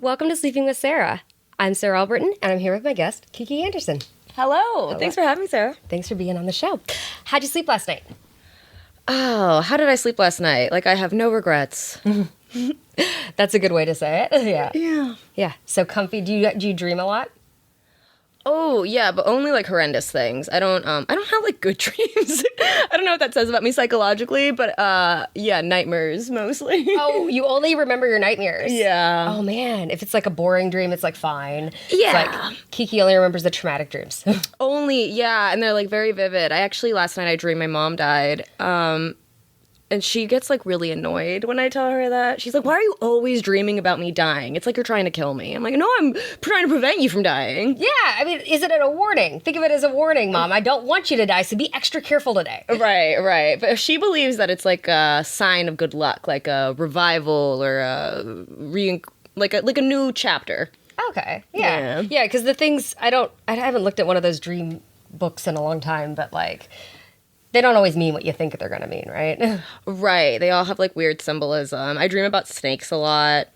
Welcome to Sleeping with Sarah. I'm Sarah Albritton, and I'm here with my guest, Kiki Andersen. Hello. Thanks for having me, Sarah. Thanks for being on the show. How'd you sleep last night? Oh, how did I sleep last night? Like, I have no regrets. That's a good way to say it. Yeah. Yeah. Yeah. So comfy. Do you dream a lot? Oh, yeah, but only, like, horrendous things. I don't have, like, good dreams. I don't know what that says about me psychologically, but, yeah, nightmares, mostly. Oh, you only remember your nightmares? Yeah. Oh, man. If it's, like, a boring dream, it's, like, fine. Yeah. It's like, Kiki only remembers the traumatic dreams. Only, yeah, and they're, like, very vivid. Last night I dreamed my mom died, and she gets, like, really annoyed when I tell her that. She's like, why are you always dreaming about me dying? It's like you're trying to kill me. I'm like, no, I'm trying to prevent you from dying. Yeah, I mean, is it a warning? Think of it as a warning, Mom. I don't want you to die, so be extra careful today. Right. But she believes that it's like a sign of good luck, like a revival or like a new chapter. Okay, yeah. Yeah, because the things, I haven't looked at one of those dream books in a long time, but, like, they don't always mean what you think they're going to mean, right? Right. They all have, like, weird symbolism. I dream about snakes a lot.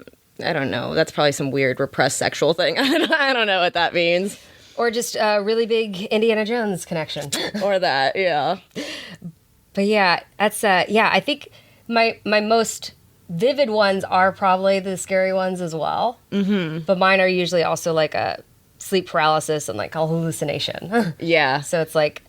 I don't know. That's probably some weird repressed sexual thing. I don't know what that means. Or just a really big Indiana Jones connection. Or that, yeah. But yeah, that's, I think my most vivid ones are probably the scary ones as well. Mm-hmm. But mine are usually also like a sleep paralysis and like a hallucination. Yeah. So it's like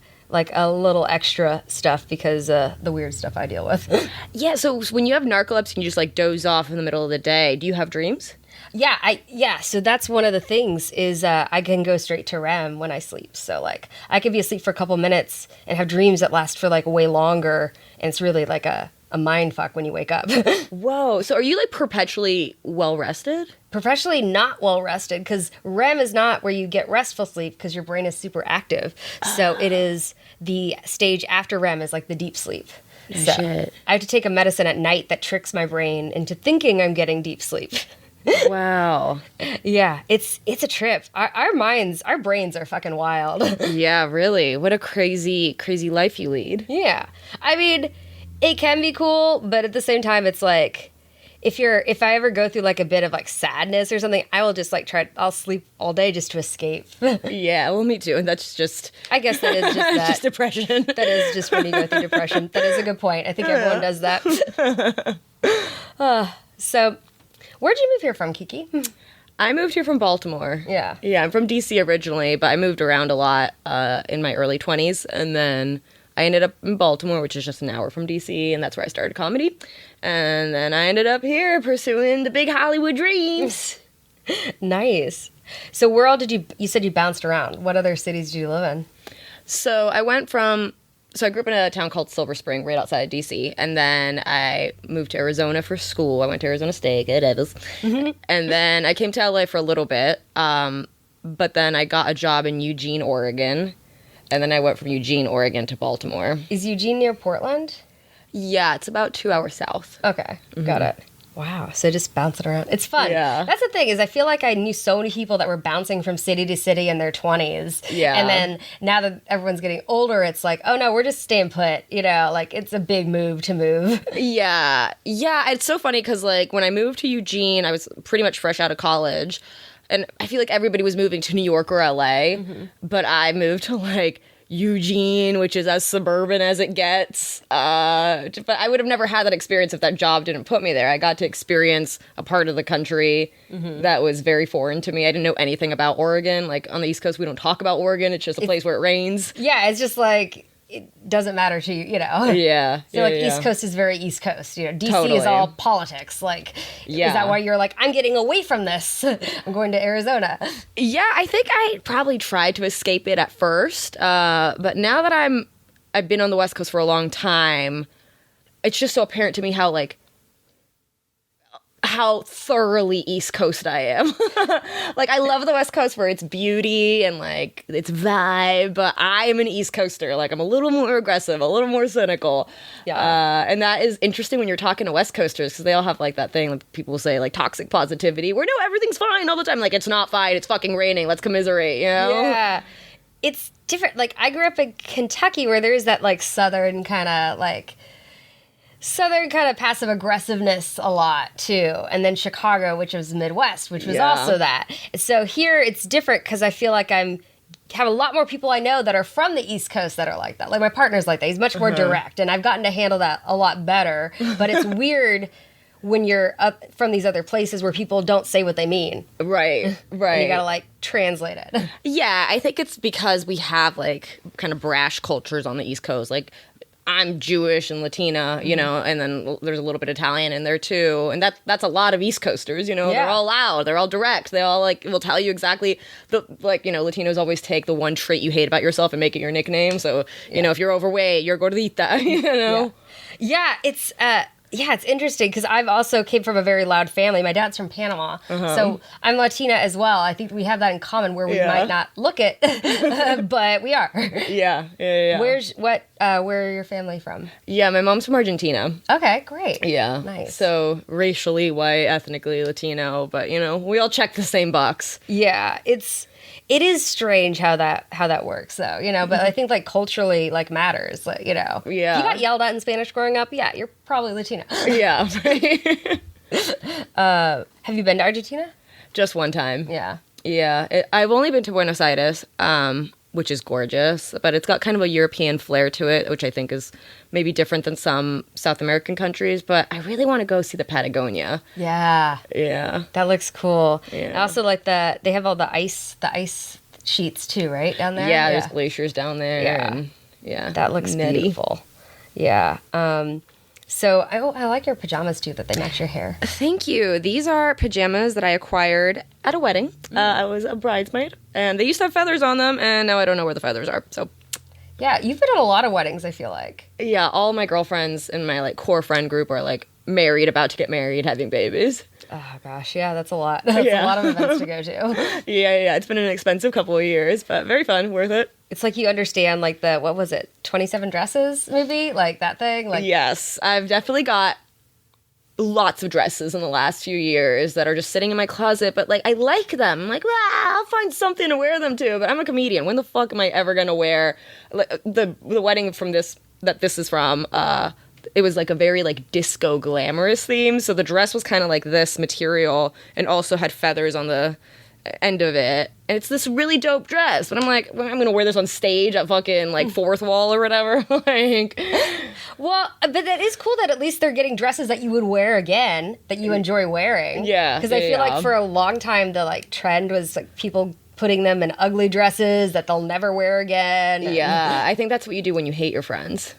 a little extra stuff because the weird stuff I deal with. Yeah, so when you have narcolepsy and you just like doze off in the middle of the day, do you have dreams? Yeah, so that's one of the things is I can go straight to REM when I sleep. So like I could be asleep for a couple minutes and have dreams that last for like way longer, and it's really like a mind fuck when you wake up. Whoa, so are you like perpetually well rested? Professionally not well rested, because REM is not where you get restful sleep because your brain is super active. So it is the stage after REM is like the deep sleep. So Shit. I have to take a medicine at night that tricks my brain into thinking I'm getting deep sleep. Wow. Yeah, it's a trip. Our brains are fucking wild. Yeah, really. What a crazy, crazy life you lead. Yeah. I mean, it can be cool, but at the same time, it's like, if I ever go through like a bit of like sadness or something, I will just like I'll sleep all day just to escape. Yeah, well, me too. And that's just... I guess that is just that. Just depression. That is just when you go through depression. That is a good point. I think everyone does that. So, where'd you move here from, Kiki? I moved here from Baltimore. Yeah. Yeah, I'm from DC originally, but I moved around a lot in my early 20s. And then I ended up in Baltimore, which is just an hour from DC, and that's where I started comedy. And then I ended up here pursuing the big Hollywood dreams. Nice. So where all you said you bounced around. What other cities did you live in? So I grew up in a town called Silver Spring, right outside of DC, and then I moved to Arizona for school. I went to Arizona State, good Evans. Mm-hmm. And then I came to LA for a little bit, but then I got a job in Eugene, Oregon, and then I went from Eugene, Oregon to Baltimore. Is Eugene near Portland? Yeah, it's about 2 hours south. Okay, got it. Wow, so just bouncing around. It's fun. Yeah. That's the thing, is I feel like I knew so many people that were bouncing from city to city in their 20s. Yeah. And then now that everyone's getting older, it's like, oh no, we're just staying put. You know, like it's a big move to move. Yeah. Yeah, it's so funny because like when I moved to Eugene, I was pretty much fresh out of college. And I feel like everybody was moving to New York or LA. Mm-hmm. But I moved to like Eugene, which is as suburban as it gets. But I would have never had that experience if that job didn't put me there. I got to experience a part of the country that was very foreign to me. I didn't know anything about Oregon. Like on the East Coast, we don't talk about Oregon. It's just a place where it rains. Yeah, it's just like, it doesn't matter to you, you know? Yeah. I feel like East Coast is very East Coast. You know, DC Totally. is all politics. Like, is that why you're like, I'm getting away from this? I'm going to Arizona. Yeah, I think I probably tried to escape it at first. But now that I've been on the West Coast for a long time, it's just so apparent to me how thoroughly East Coast I am. Like, I love the West Coast for its beauty and, like, its vibe, but I am an East Coaster. Like, I'm a little more aggressive, a little more cynical. Yeah. And that is interesting when you're talking to West Coasters, because they all have, like, that thing, like, people say, like, toxic positivity, where, no, everything's fine all the time. Like, it's not fine, it's fucking raining, let's commiserate, you know? Yeah. It's different. Like, I grew up in Kentucky where there's that, like, southern kind of, like Southern kind of passive aggressiveness a lot too. And then Chicago, which was Midwest, which was also that. So here it's different because I feel like have a lot more people I know that are from the East Coast that are like that. Like my partner's like that. He's much more direct, and I've gotten to handle that a lot better. But it's weird when you're up from these other places where people don't say what they mean. Right. And you gotta like translate it. Yeah, I think it's because we have like kind of brash cultures on the East Coast. Like I'm Jewish and Latina, you know, and then there's a little bit Italian in there too. And that's a lot of East Coasters, you know. They're all loud, they're all direct, they all like will tell you exactly Latinos always take the one trait you hate about yourself and make it your nickname. So, you know, if you're overweight, you're gordita, you know. Yeah, it's it's interesting because I've also came from a very loud family. My dad's from Panama, so I'm Latina as well. I think we have that in common where we might not look it, but we are. Yeah. Where are your family from? Yeah, my mom's from Argentina. Okay, great. Yeah. Nice. So racially white, ethnically Latino, but you know, we all check the same box. Yeah, it is strange how that works though, you know, but I think like culturally like matters, like, you know. Yeah. You got yelled at in Spanish growing up, yeah, you're probably Latino. Yeah. Have you been to Argentina? Just one time. Yeah. Yeah. I've only been to Buenos Aires, which is gorgeous, but it's got kind of a European flair to it, which I think is maybe different than some South American countries, but I really want to go see the Patagonia. Yeah. Yeah. That looks cool. Yeah. I also like they have all the ice sheets too, right? Down there? Yeah, there's glaciers down there. Yeah. And, That looks beautiful. Yeah. So I like your pajamas too, that they match your hair. Thank you. These are pajamas that I acquired at a wedding. I was a bridesmaid, and they used to have feathers on them, and now I don't know where the feathers are. So, yeah, you've been at a lot of weddings, I feel like. Yeah, all my girlfriends in my like core friend group are like married, about to get married, having babies. Oh gosh, yeah, that's a lot. That's a lot of events to go to. Yeah. It's been an expensive couple of years, but very fun, worth it. It's like you understand like what was it, 27 Dresses movie? Like that thing? Like yes, I've definitely got lots of dresses in the last few years that are just sitting in my closet, but like I like them. I'm like, I'll find something to wear them to, but I'm a comedian. When the fuck am I ever gonna wear the wedding from this is from? It was like a very like disco glamorous theme, so the dress was kind of like this material and also had feathers on the end of it, and it's this really dope dress, but I'm like, I'm gonna wear this on stage at fucking like Fourth Wall or whatever. Like, well, but that is cool that at least they're getting dresses that you would wear again, that you enjoy wearing. Yeah, because I feel like for a long time the like trend was like people putting them in ugly dresses that they'll never wear again. Yeah, I think that's what you do when you hate your friends.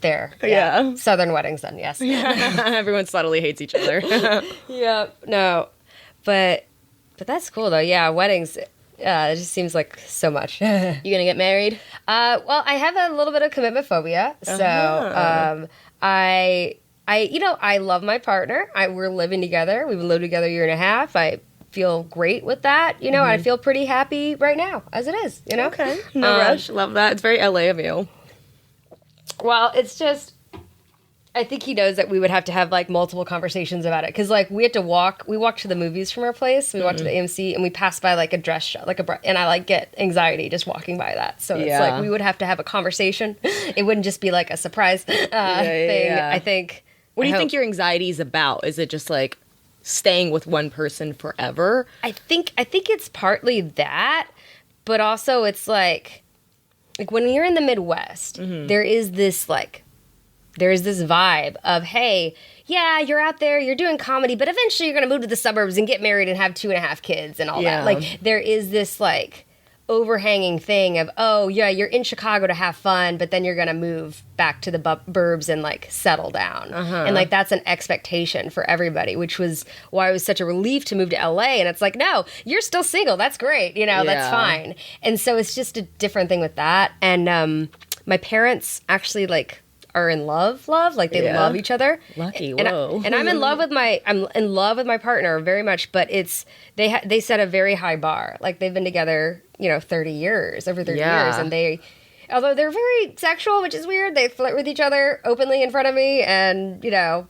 There. Yeah. Southern weddings then, yes. Yeah. Everyone subtly hates each other. Yeah. No. But that's cool though. Yeah, weddings, it just seems like so much. You gonna get married? Well, I have a little bit of commitment phobia. So I love my partner. We're living together. We've lived together a year and a half. I feel great with that. You know, I feel pretty happy right now as it is, you know? Okay. No rush. Love that. It's very LA of you. Well, it's just, I think he knows that we would have to have like multiple conversations about it. Because like we walked to the movies from our place. We walked to the AMC and we passed by like a dress shop, and I like get anxiety just walking by that. So it's like we would have to have a conversation. It wouldn't just be like a surprise thing. I think. What do you think your anxiety is about? Is it just like staying with one person forever? I think it's partly that, but also it's like when you're in the Midwest, there is this vibe of, hey, yeah, you're out there, you're doing comedy, but eventually you're going to move to the suburbs and get married and have 2.5 kids and all that. Like, there is this, like, overhanging thing of, oh, yeah, you're in Chicago to have fun, but then you're going to move back to the burbs and, like, settle down. And, like, that's an expectation for everybody, which was why it was such a relief to move to L.A. And it's like, no, you're still single. That's great. You know, that's fine. And so it's just a different thing with that. And my parents actually, like, are in love, like they love each other. Lucky, whoa. And I'm in love with my partner very much, but it's they set a very high bar. Like they've been together, you know, over 30 years, and although they're very sexual, which is weird, they flirt with each other openly in front of me, and you know,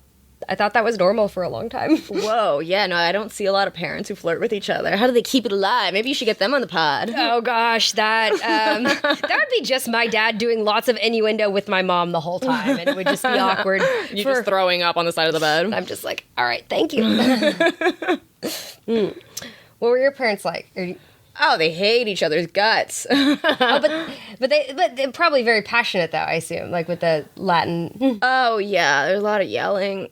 I thought that was normal for a long time. Whoa, yeah, no, I don't see a lot of parents who flirt with each other. How do they keep it alive? Maybe you should get them on the pod. Oh gosh, that that would be just my dad doing lots of innuendo with my mom the whole time, and it would just be awkward. You just throwing up on the side of the bed. I'm just like, all right, thank you. What were your parents like? Oh, they hate each other's guts. But they're probably very passionate though, I assume, like with the Latin. Oh yeah, there's a lot of yelling.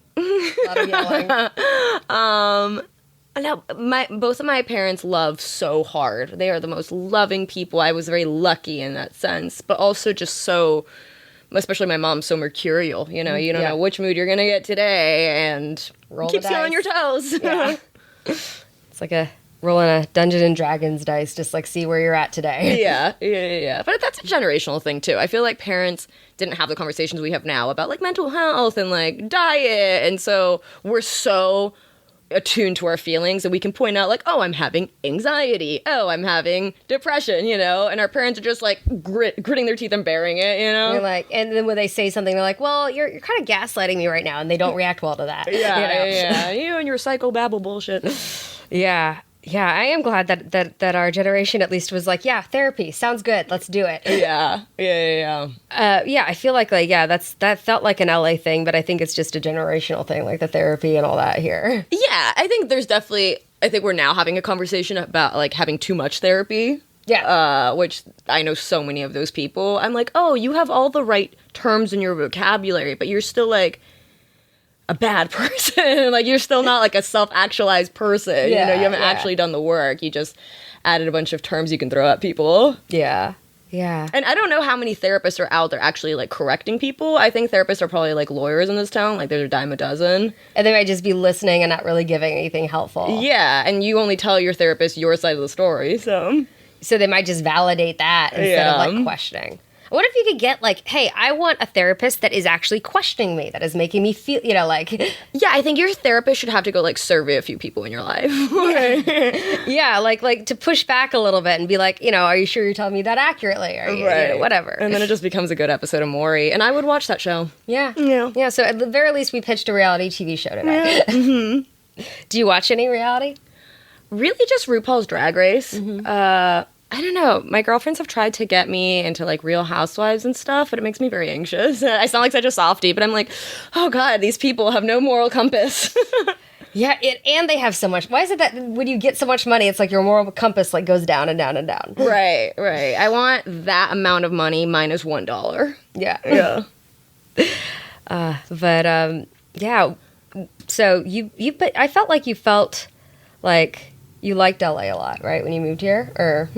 No, both of my parents love so hard. They are the most loving people. I was very lucky in that sense, but also just so, especially my mom, so mercurial. You know, you don't know which mood you're gonna get today, and keeps you on your toes. Yeah. It's like rolling a Dungeons and Dragons dice, just like see where you're at today. Yeah. But that's a generational thing too. I feel like parents didn't have the conversations we have now about like mental health and like diet, and so we're so attuned to our feelings, and we can point out like, oh, I'm having anxiety, oh, I'm having depression, you know, and our parents are just like gritting their teeth and bearing it, you know. You're like, and then when they say something, they're like, well, you're kind of gaslighting me right now, and they don't react well to that. Yeah, you and your psychobabble bullshit. Yeah, I am glad that our generation at least was like, yeah, therapy sounds good, let's do it. Yeah. I feel like that felt like an LA thing, but I think it's just a generational thing, like the therapy and all that here. Yeah, I think we're now having a conversation about like having too much therapy. Yeah. Which I know so many of those people. I'm like, oh, you have all the right terms in your vocabulary, but you're still like a bad person. Like, you're still not like a self-actualized person. You know, you haven't actually done the work. You just added a bunch of terms you can throw at people. Yeah. And I don't know how many therapists are out there actually like correcting people. I think therapists are probably like lawyers in this town. Like, there's a dime a dozen. And they might just be listening and not really giving anything helpful. Yeah, and you only tell your therapist your side of the story, so they might just validate that instead of like questioning. What if you could get like, hey, I want a therapist that is actually questioning me, that is making me feel, you know, like... Yeah, I think your therapist should have to go like survey a few people in your life. Yeah, like to push back a little bit and be like, you know, are you sure you're telling me that accurately? Or you know, whatever. And then it just becomes a good episode of Maury. And I would watch that show. Yeah, so at the very least, we pitched a reality TV show today. Yeah. Mm-hmm. Do you watch any reality? Really just RuPaul's Drag Race. Mm-hmm. I don't know. My girlfriends have tried to get me into like Real Housewives and stuff, but it makes me very anxious. I sound like such a softie, but I'm like, oh God, these people have no moral compass. Yeah, and they have so much. Why is it that when you get so much money, it's like your moral compass like goes down and down and down? Right. I want that amount of money minus $1. Yeah. Yeah. So but I felt like you felt like you liked LA a lot, right, when you moved here, or?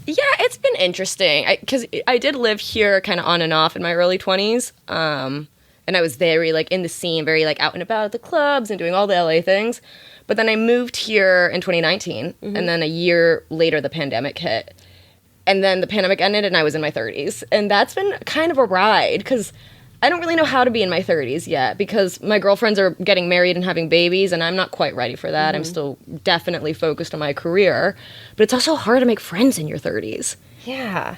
Yeah, it's been interesting because I did live here kind of on and off in my early 20s, and I was very like in the scene, very like out and about at the clubs and doing all the LA things. But then I moved here in 2019, and then a year later the pandemic hit, and then the pandemic ended, and I was in my 30s, and that's been kind of a ride because I don't really know how to be in my 30s yet because my girlfriends are getting married and having babies, and I'm not quite ready for that. I'm still definitely focused on my career, but it's also hard to make friends in your 30s. Yeah,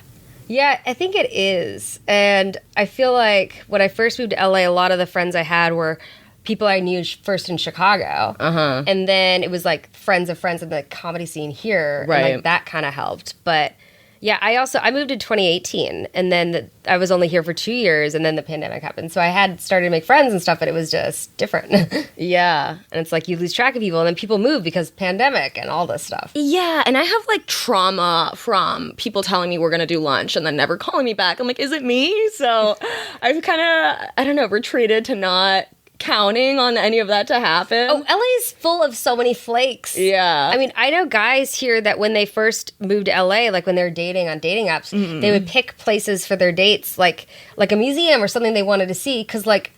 I think it is. And I feel like when I first moved to LA, a lot of the friends I had were people I knew first in Chicago. And then it was like friends of friends in the comedy scene here. Right. And like that kind of helped. But yeah, I moved in 2018, and then I was only here for 2 years, and then the pandemic happened. So I had started to make friends and stuff, but it was just different. Yeah. And it's like you lose track of people, and then people move because pandemic and all this stuff. Yeah, and I have like trauma from people telling me we're going to do lunch and then never calling me back. I'm like, is it me? So I've kind of, I don't know, retreated to not counting on any of that to happen. Oh, LA's full of so many flakes. Yeah. I mean, I know guys here that when they first moved to LA, like when they were dating on dating apps, they would pick places for their dates, like a museum or something they wanted to see, because like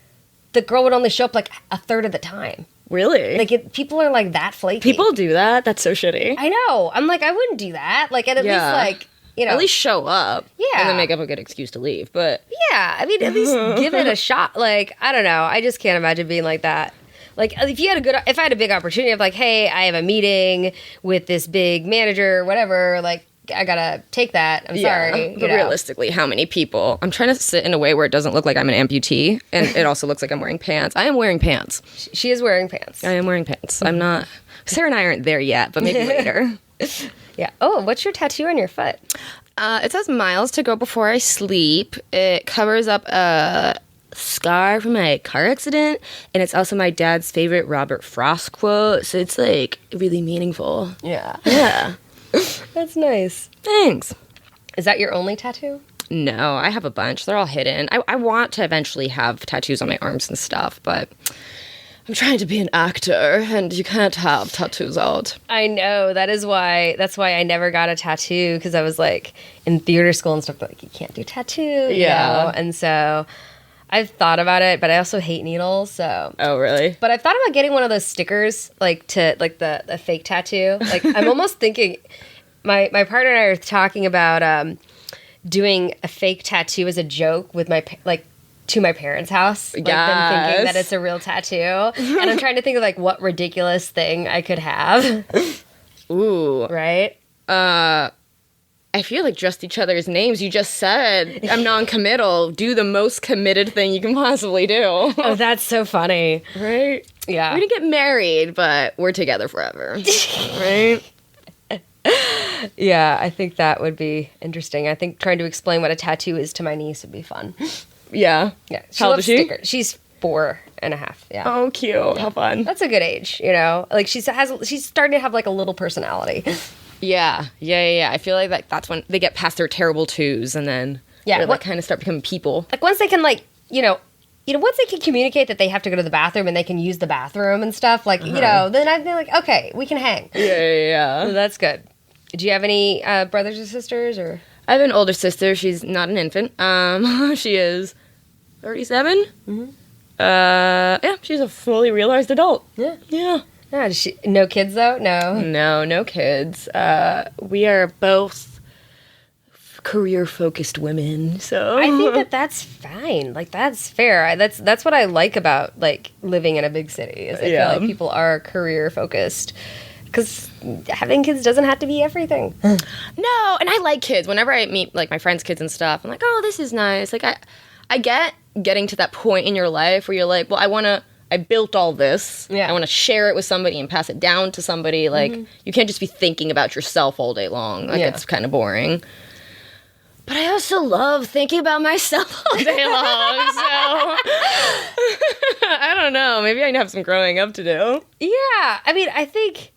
the girl would only show up like a third of the time. Really? Like people are like that flaky. People do that? That's so shitty. I know. I'm like, I wouldn't do that. Like at least like, you know. At least show up. Yeah. And then make up a good excuse to leave. But yeah, I mean, at least give it a shot. Like, I don't know. I just can't imagine being like that. Like, if I had a big opportunity of like, hey, I have a meeting with this big manager or whatever, like, I gotta take that. I'm sorry. But realistically, how many people? I'm trying to sit in a way where it doesn't look like I'm an amputee, and it also looks like I'm wearing pants. I am wearing pants. She is wearing pants. I am wearing pants. I'm not. Sarah and I aren't there yet, but maybe later. Yeah. Oh, what's your tattoo on your foot? It says miles to go before I sleep. It covers up a scar from my car accident, and it's also my dad's favorite Robert Frost quote, so it's like really meaningful. Yeah. Yeah. That's nice. Thanks. Is that your only tattoo? No, I have a bunch. They're all hidden. I want to eventually have tattoos on my arms and stuff, but I'm trying to be an actor, and you can't have tattoos out. I know. That's why I never got a tattoo, because I was like in theater school and stuff, like, you can't do tattoo. Yeah. You know? And so I've thought about it, but I also hate needles, so. Oh, really? But I've thought about getting one of those stickers, like the fake tattoo. Like, I'm almost thinking, my partner and I are talking about doing a fake tattoo as a joke with to my parents' house. Like, them thinking that it's a real tattoo. And I'm trying to think of, like, what ridiculous thing I could have. Ooh. Right? I feel like just each other's names. You just said, I'm non-committal. Do the most committed thing you can possibly do. Oh, that's so funny. Right? Yeah. We didn't get married, but we're together forever. Right? Yeah, I think that would be interesting. I think trying to explain what a tattoo is to my niece would be fun. Yeah. Yeah. How old is she? Stickers. She's 4.5. Yeah. Oh, cute. Yeah. How fun. That's a good age, you know? Like, she's starting to have, like, a little personality. Yeah. I feel like that's when they get past their terrible twos, and then they like kind of start becoming people. Like, once they can, like, once they can communicate that they have to go to the bathroom and they can use the bathroom and stuff, like, then I'd be like, okay, we can hang. Yeah. So that's good. Do you have any brothers or sisters, or? I have an older sister. She's not an infant. She is 37. Mm-hmm. Yeah, she's a fully realized adult. Yeah. Yeah. Yeah, no kids, though? No. No kids. We are both career-focused women, so. I think that's fine. Like, that's fair. That's what I like about, like, living in a big city, is I feel like people are career-focused. Because having kids doesn't have to be everything. No, and I like kids. Whenever I meet, like, my friends' kids and stuff, I'm like, oh, this is nice. Like, I get getting to that point in your life where you're like, well, I built all this. Yeah. I want to share it with somebody and pass it down to somebody. Like, you can't just be thinking about yourself all day long. Like, it's kind of boring. But I also love thinking about myself all day long, so I don't know. Maybe I have some growing up to do. Yeah, I mean, I think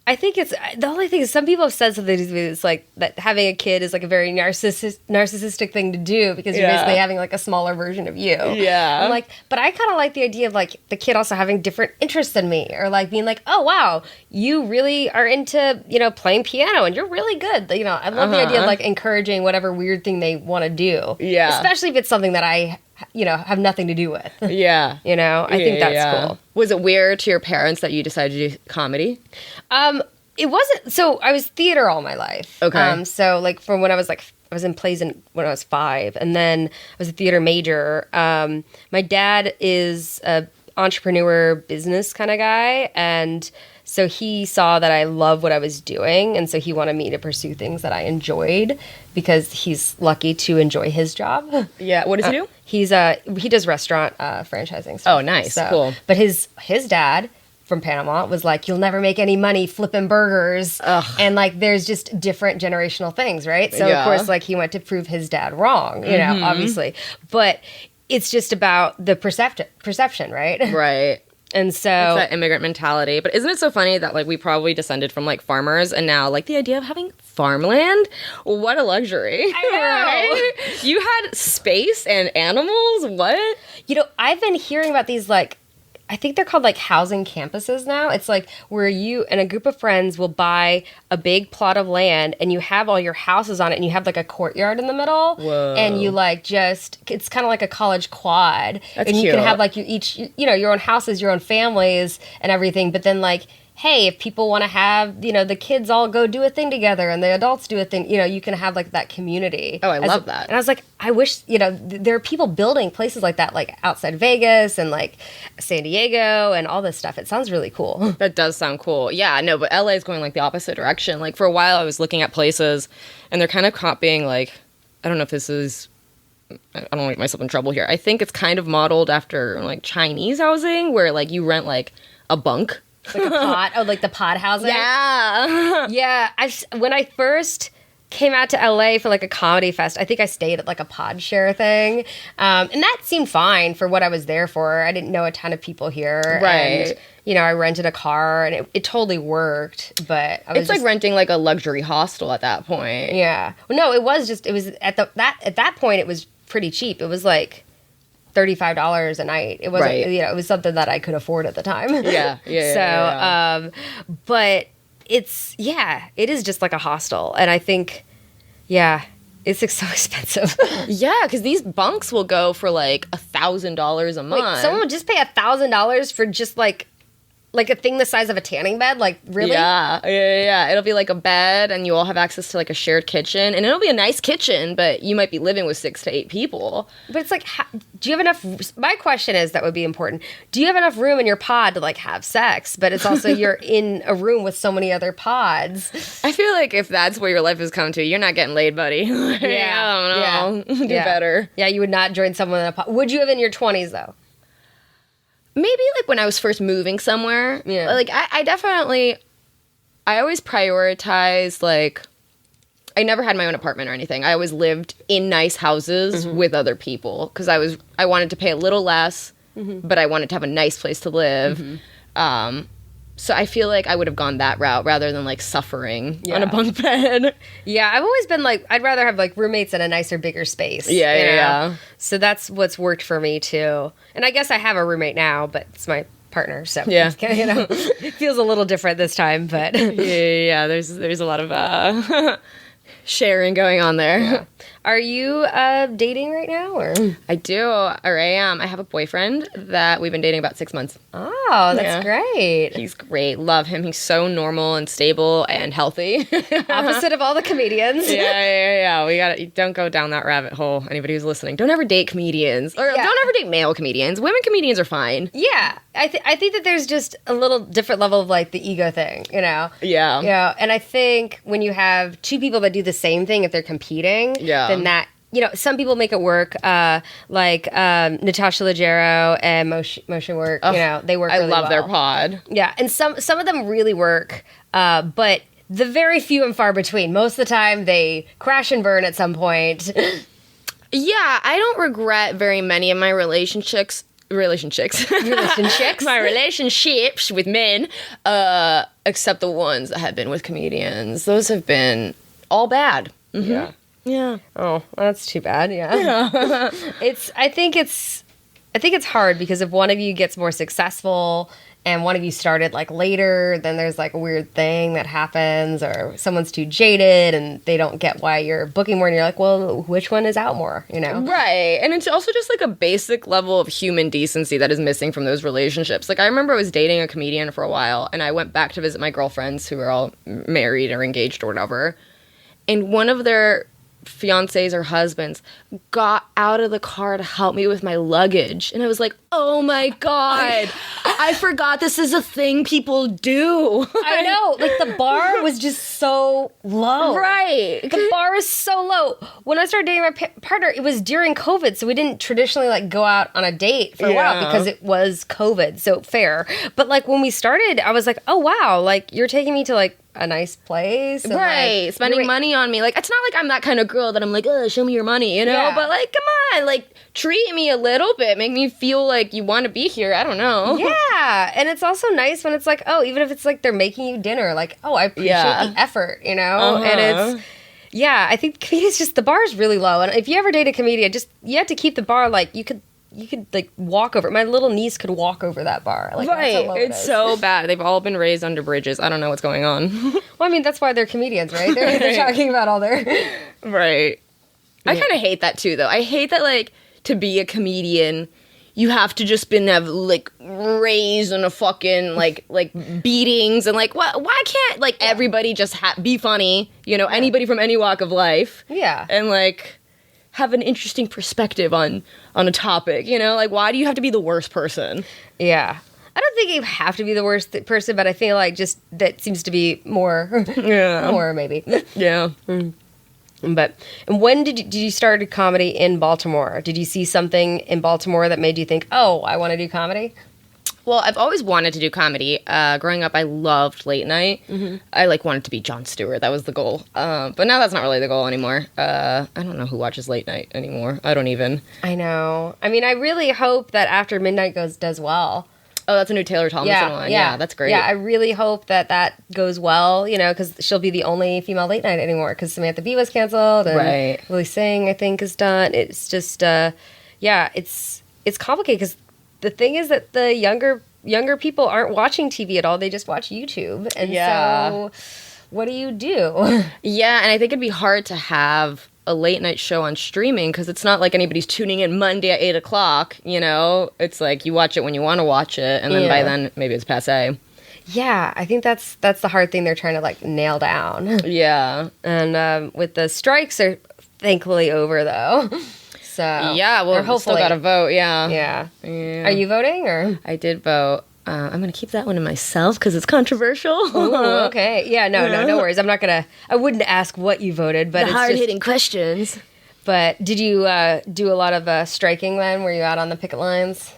it's, the only thing is, some people have said something to me that's like that having a kid is like a very narcissistic thing to do, because you're basically having like a smaller version of you. Yeah. I'm like, but I kind of like the idea of like the kid also having different interests than me, or like being like, oh wow, you really are into, playing piano and you're really good. I love the idea of like encouraging whatever weird thing they want to do. Yeah. Especially if it's something that I have nothing to do with. Yeah. I think that's cool. Was it weird to your parents that you decided to do comedy? It wasn't. So I was theater all my life. Okay. So like from when I was in plays when I was 5, and then I was a theater major. My dad is a entrepreneur business kind of guy, and so he saw that I love what I was doing, and so he wanted me to pursue things that I enjoyed, because he's lucky to enjoy his job. Yeah. What does he do? He does restaurant franchising stuff. Oh, nice. Cool. But his dad from Panama was like, you'll never make any money flipping burgers. Ugh. And like, there's just different generational things, right? So of course, like, he went to prove his dad wrong, obviously. But it's just about the perception, right? Right. And so it's that immigrant mentality. But isn't it so funny that like we probably descended from like farmers, and now like the idea of having farmland, what a luxury. I know. Right? You had space and animals. What? I've been hearing about these, like, I think they're called like housing campuses now. It's like where you and a group of friends will buy a big plot of land, and you have all your houses on it, and you have like a courtyard in the middle. Whoa. And you like it's kind of like a college quad. That's and you cute. can have like you each, your own houses, your own families and everything, but then like hey, if people want to have, the kids all go do a thing together and the adults do a thing, you can have like that community. Oh, I love that. And I was like, I wish, there are people building places like that, like outside Vegas and like San Diego and all this stuff. It sounds really cool. That does sound cool. Yeah, no, but LA is going like the opposite direction. Like for a while I was looking at places and they're kind of copying like, I don't know if this is, I don't want to get myself in trouble here. I think it's kind of modeled after like Chinese housing where like you rent like a bunk. Like a pod? Oh, like the pod housing? Yeah. Yeah. When I first came out to LA for like a comedy fest, I think I stayed at like a pod share thing. And that seemed fine for what I was there for. I didn't know a ton of people here. Right. And, I rented a car and it totally worked. But I was it's like renting like a luxury hostel at that point. Yeah. Well, no, it was at that point it was pretty cheap. It was like $35 a night. It wasn't, right. It was something that I could afford at the time. Yeah. So, but it is just like a hostel. And I think, it's so expensive. Yeah, because these bunks will go for like $1,000 a month. Wait, someone would just pay $1,000 for just like a thing the size of a tanning bed? Like, really? Yeah. It'll be like a bed, and you all have access to like a shared kitchen, and it'll be a nice kitchen, but you might be living with 6 to 8 people. But it's like, do you have enough? My question is, that would be important. Do you have enough room in your pod to like have sex? But it's also you're in a room with so many other pods. I feel like if that's where your life has come to, you're not getting laid, buddy. I don't know. Do better. Yeah, you would not join someone in a pod. Would you have in your 20s though? Maybe like when I was first moving somewhere. Yeah. Like I always prioritize like, I never had my own apartment or anything. I always lived in nice houses with other people because I wanted to pay a little less, but I wanted to have a nice place to live. So I feel like I would have gone that route rather than like suffering on a bunk bed. Yeah, I've always been like, I'd rather have like roommates in a nicer, bigger space. Yeah. So that's what's worked for me too. And I guess I have a roommate now, but it's my partner, so it feels a little different this time. But yeah. There's a lot of sharing going on there. Yeah. Are you dating right now, or? I do, or I am. I have a boyfriend that we've been dating about 6 months. Oh, that's great. He's great. Love him. He's so normal and stable and healthy. Opposite of all the comedians. Yeah. Don't go down that rabbit hole. Anybody who's listening, don't ever date comedians, or don't ever date male comedians. Women comedians are fine. Yeah, I think that there's just a little different level of like the ego thing, Yeah. And I think when you have two people that do the same thing, if they're competing, then that, some people make it work, like Natasha Leggero and Motion Work, they work really well. I love their pod. Yeah, and some of them really work, but the very few and far between. Most of the time, they crash and burn at some point. Yeah, I don't regret very many of my relationships. My relationships with men, except the ones that have been with comedians. Those have been all bad. Yeah. Yeah. Oh, well, that's too bad. Yeah. I think it's hard because if one of you gets more successful and one of you started like later, then there's like a weird thing that happens, or someone's too jaded and they don't get why you're booking more, and you're like, well, which one is out more, Right. And it's also just like a basic level of human decency that is missing from those relationships. Like I remember I was dating a comedian for a while, and I went back to visit my girlfriends who were all married or engaged or whatever. And one of their fiancés or husbands got out of the car to help me with my luggage. And I was like, oh my God, I forgot this is a thing people do. I know. Like the bar was just so low. Right. The bar is so low. When I started dating my partner, it was during COVID. So we didn't traditionally like go out on a date for a while because it was COVID. So fair. But like when we started, I was like, oh wow, like you're taking me to like a nice place. And, right. Like, spending money on me. Like, it's not like I'm that kind of girl that I'm like, oh, show me your money, Yeah. But like, come on, like, treat me a little bit. Make me feel like you want to be here. I don't know. Yeah. And it's also nice when it's like, oh, even if it's like they're making you dinner, like, oh, I appreciate the effort, And it's, I think comedians just, the bar is really low. And if you ever date a comedian, you have to keep the bar, like, you could like walk over. My little niece could walk over that bar. Like, right. That's how low it's so bad. They've all been raised under bridges. I don't know what's going on. Well, I mean, that's why they're comedians, right? They're talking about all their... Right. I kind of hate that too, though. I hate that, like, to be a comedian, you have to just been have like raised in a fucking like beatings and like why can't like everybody just be funny, you know, anybody from any walk of life, and like have an interesting perspective on a topic, you know, like why do you have to be the worst person? I don't think you have to be the worst person, but I feel like just that seems to be more more maybe. But when did you start comedy in Baltimore? Did you see something in Baltimore that made you think, oh, I want to do comedy? Well, I've always wanted to do comedy. Growing up, I loved late night. I like wanted to be Jon Stewart. That was the goal. But now that's not really the goal anymore. I don't know who watches late night anymore. I don't even. I know. I mean, I really hope that After Midnight does well. Oh, that's a new Taylor Tomlinson one. Yeah, that's great. Yeah, I really hope that goes well, you know, because she'll be the only female late night anymore, because Samantha Bee was canceled, and Lily Singh, I think, is done. It's just, it's complicated, because the thing is that the younger people aren't watching TV at all. They just watch YouTube. And so what do you do? Yeah, and I think it'd be hard to have a late night show on streaming, because it's not like anybody's tuning in Monday at 8 o'clock, you know? It's like you watch it when you want to watch it, and then by then maybe it's passé. Yeah, I think that's the hard thing they're trying to like nail down. Yeah. And with the strikes are thankfully over, though. So yeah, well, hopefully still got to vote. Yeah. Are you voting, or? I did vote. I'm gonna keep that one to myself because it's controversial. Ooh, okay. Yeah. No worries. I wouldn't ask what you voted, but the hard-hitting questions. But did you do a lot of striking then? Were you out on the picket lines?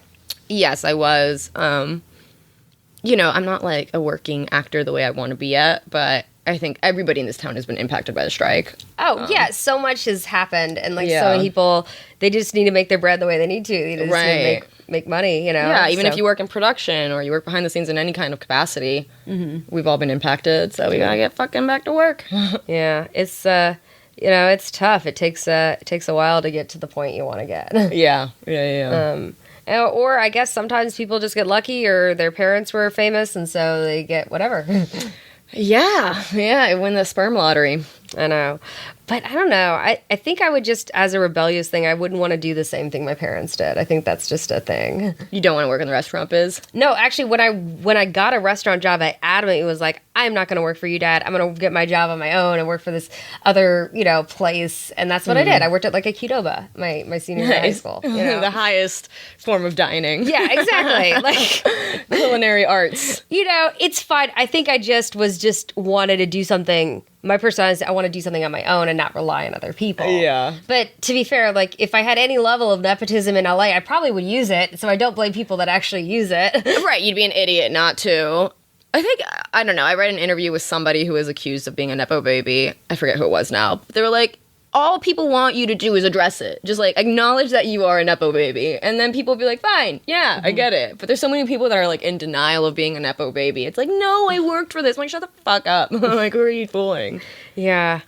Yes, I was. You know, I'm not like a working actor the way I want to be yet, but I think everybody in this town has been impacted by the strike. Oh, yeah. So much has happened. And, like, so many people, they just need to make their bread the way they need to. They just need to make money, you know? Yeah, even if you work in production or you work behind the scenes in any kind of capacity, we've all been impacted. So we got to get fucking back to work. Yeah. It's, you know, it's tough. It takes a while to get to the point you want to get. Yeah. Or I guess sometimes people just get lucky, or their parents were famous, and so they get whatever. Yeah, I win the sperm lottery. I know. But I don't know. I think I would just, as a rebellious thing, I wouldn't want to do the same thing my parents did. I think that's just a thing. You don't want to work in the restaurant biz? No, actually, when I got a restaurant job, I adamantly was like, I'm not going to work for you, Dad. I'm going to get my job on my own and work for this other, you know, place. And that's what I did. I worked at like a Qdoba my senior year of high school. You know? The highest form of dining. Yeah, exactly. Like culinary arts. You know, it's fine. I think I just wanted to do something. My personality is I want to do something on my own and not rely on other people. Yeah. But to be fair, like, if I had any level of nepotism in LA, I probably would use it. So I don't blame people that actually use it. Right. You'd be an idiot not to. I don't know. I read an interview with somebody who was accused of being a Nepo baby. I forget who it was now. But they were like, all people want you to do is address it. Just, like, acknowledge that you are a Nepo baby. And then people will be like, fine, yeah, I get it. But there's so many people that are, like, in denial of being a Nepo baby. It's like, no, I worked for this. I'm like, shut the fuck up. Like, who are you fooling? Yeah.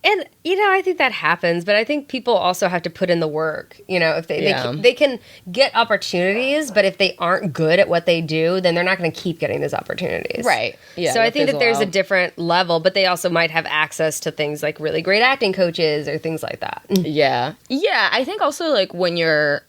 And, you know, I think that happens, but I think people also have to put in the work. You know, if they can get opportunities, but if they aren't good at what they do, then they're not going to keep getting those opportunities. Right. Yeah. So I think that there's a different level, but they also might have access to things like really great acting coaches or things like that. Yeah. Yeah. I think also, like, when your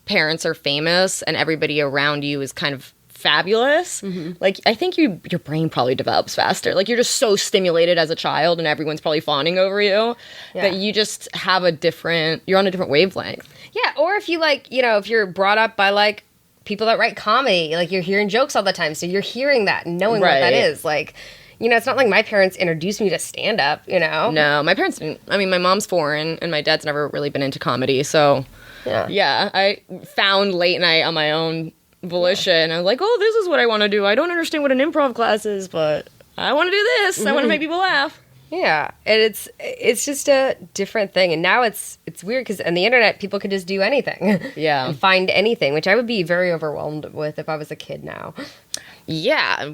parents are famous and everybody around you is kind of fabulous, like, I think your brain probably develops faster. Like, you're just so stimulated as a child and everyone's probably fawning over you that you just have you're on a different wavelength. Yeah, or if you, like, you know, if you're brought up by, like, people that write comedy, like, you're hearing jokes all the time, so you're hearing that and knowing what that is. Like, you know, it's not like my parents introduced me to stand-up, you know? No, my parents didn't. I mean, my mom's foreign and my dad's never really been into comedy, so yeah, I found late night on my own volition. I was like, oh, this is what I want to do. I don't understand what an improv class is, but I want to do this. I want to make people laugh. Yeah, and it's just a different thing. And now it's weird because on the internet, people can just do anything. Yeah. And find anything, which I would be very overwhelmed with if I was a kid now. Yeah,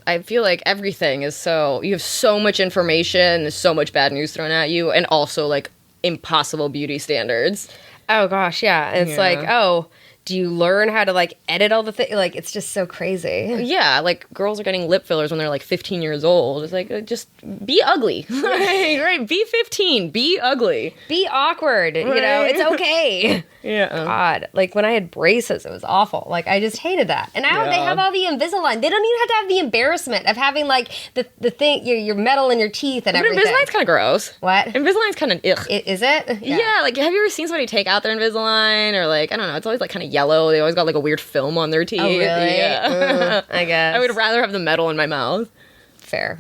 I feel like everything is you have so much information, there's so much bad news thrown at you, and also, like, impossible beauty standards. Oh, gosh, yeah. And it's like, oh, do you learn how to like edit all the things? Like, it's just so crazy. Yeah, like girls are getting lip fillers when they're like 15 years old. It's like, just be ugly. Right? Be 15. Be ugly. Be awkward. Right. You know, it's okay. Yeah. God, like when I had braces, it was awful. Like I just hated that. And now they have all the Invisalign. They don't even have to have the embarrassment of having like the thing, your metal in your teeth and everything. Invisalign's kind of gross. What? Invisalign's kind of ugh. Is it? Yeah, like have you ever seen somebody take out their Invisalign or like, I don't know, it's always like kind of yellow. They always got like a weird film on their teeth. Oh, really? Yeah. I guess. I would rather have the metal in my mouth. Fair.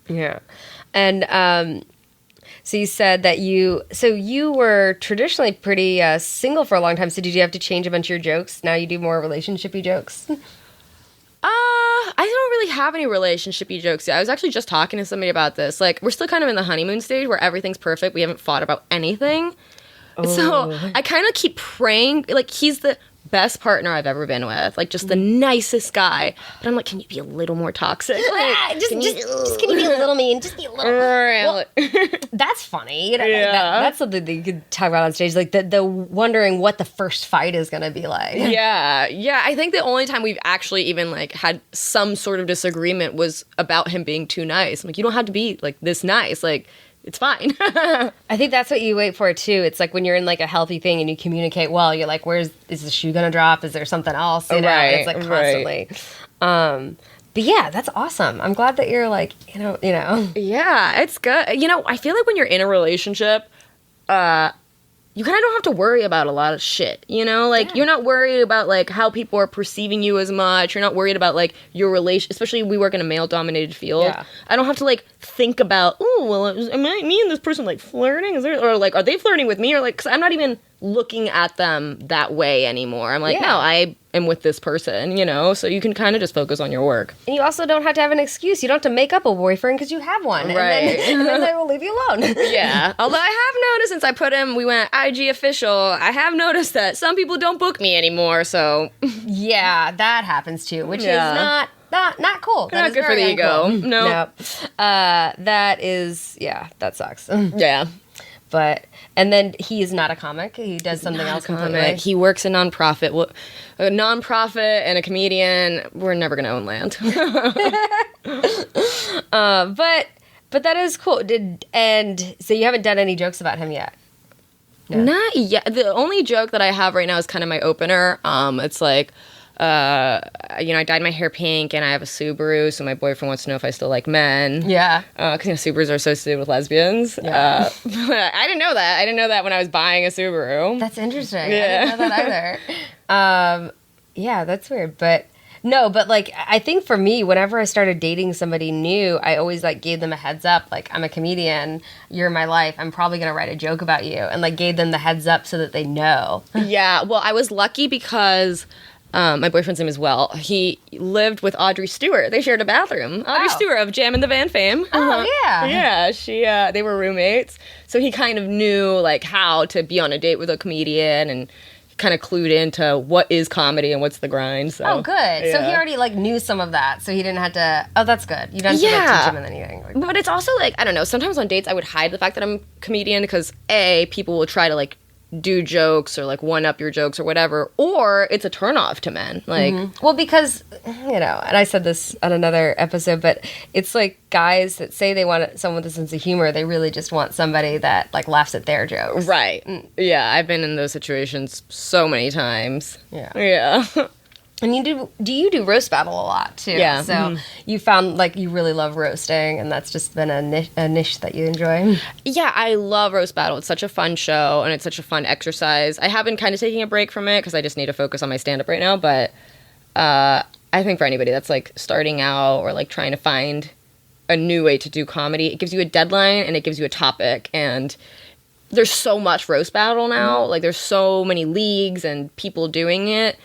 Yeah. And so you said that you were traditionally pretty single for a long time. So did you have to change a bunch of your jokes? Now you do more relationshipy jokes? I don't really have any relationshipy jokes yet. I was actually just talking to somebody about this. Like, we're still kind of in the honeymoon stage where everything's perfect. We haven't fought about anything. Oh. So I kind of keep praying. Like, he's the best partner I've ever been with. Like, just the nicest guy. But I'm like, can you be a little more toxic? Like, just can you be a little mean? Just be a little. Well, that's funny. You know, that's something that you could talk about on stage. Like the wondering what the first fight is going to be like. Yeah. I think the only time we've actually even like had some sort of disagreement was about him being too nice. I'm like, you don't have to be like this nice. Like, it's fine. I think that's what you wait for too. It's like when you're in like a healthy thing and you communicate well, you're like, is the shoe gonna drop? Is there something else? You know, right, it's like constantly. Right. But yeah, that's awesome. I'm glad that you're like, you know. Yeah, it's good. You know, I feel like when you're in a relationship, you kind of don't have to worry about a lot of shit, you know? Like, you're not worried about, like, how people are perceiving you as much. You're not worried about, like, your relation, especially we work in a male-dominated field. Yeah. I don't have to, like, think about, oh, well, me and this person, like, flirting? Or, like, are they flirting with me? Or, like, because I'm not even looking at them that way anymore. I'm like, no, I am with this person, you know? So you can kind of just focus on your work. And you also don't have to have an excuse. You don't have to make up a boyfriend because you have one. Right. And then they will leave you alone. Yeah. Although I have noticed since I put him, we went IG official, I have noticed that some people don't book me anymore, so. Yeah, that happens too, which is not cool. That not is good for the ego. No. That is, that sucks. Yeah. But, and then he is not a comic. He does something else completely. He works a nonprofit. A nonprofit and a comedian. We're never going to own land. But that is cool. And so you haven't done any jokes about him yet? No. Not yet. The only joke that I have right now is kind of my opener. It's like, I dyed my hair pink and I have a Subaru, so my boyfriend wants to know if I still like men. Yeah. Because Subarus are associated with lesbians. Yeah. I didn't know that. I didn't know that when I was buying a Subaru. That's interesting. Yeah. I didn't know that either. Yeah, that's weird. But no, but like, I think for me, whenever I started dating somebody new, I always like gave them a heads up. Like, I'm a comedian. You're in my life. I'm probably going to write a joke about you. And like gave them the heads up so that they know. Yeah. Well, I was lucky because my boyfriend's name is Will. He lived with Audrey Stewart. They shared a bathroom. Audrey Stewart of Jam and the Van fame. Yeah. Yeah, they were roommates. So he kind of knew like how to be on a date with a comedian and kind of clued into what is comedy and what's the grind. So. Oh, good. Yeah. So he already like knew some of that. So he didn't have to. Oh, that's good. You don't have to like, teach him anything. Like, but it's also like, I don't know. Sometimes on dates I would hide the fact that I'm a comedian because people will try to like do jokes or like one up your jokes or whatever, or it's a turnoff to men. Like, well, because and I said this on another episode, but it's like guys that say they want someone with a sense of humor, they really just want somebody that like laughs at their jokes. Right. Yeah, I've been in those situations so many times. Yeah. And do you do roast battle a lot too? Yeah. So you found like you really love roasting, and that's just been a niche that you enjoy. Yeah, I love roast battle. It's such a fun show, and it's such a fun exercise. I have been kind of taking a break from it because I just need to focus on my stand-up right now. But I think for anybody that's like starting out or like trying to find a new way to do comedy, it gives you a deadline and it gives you a topic. And there's so much roast battle now. Like there's so many leagues and people doing it,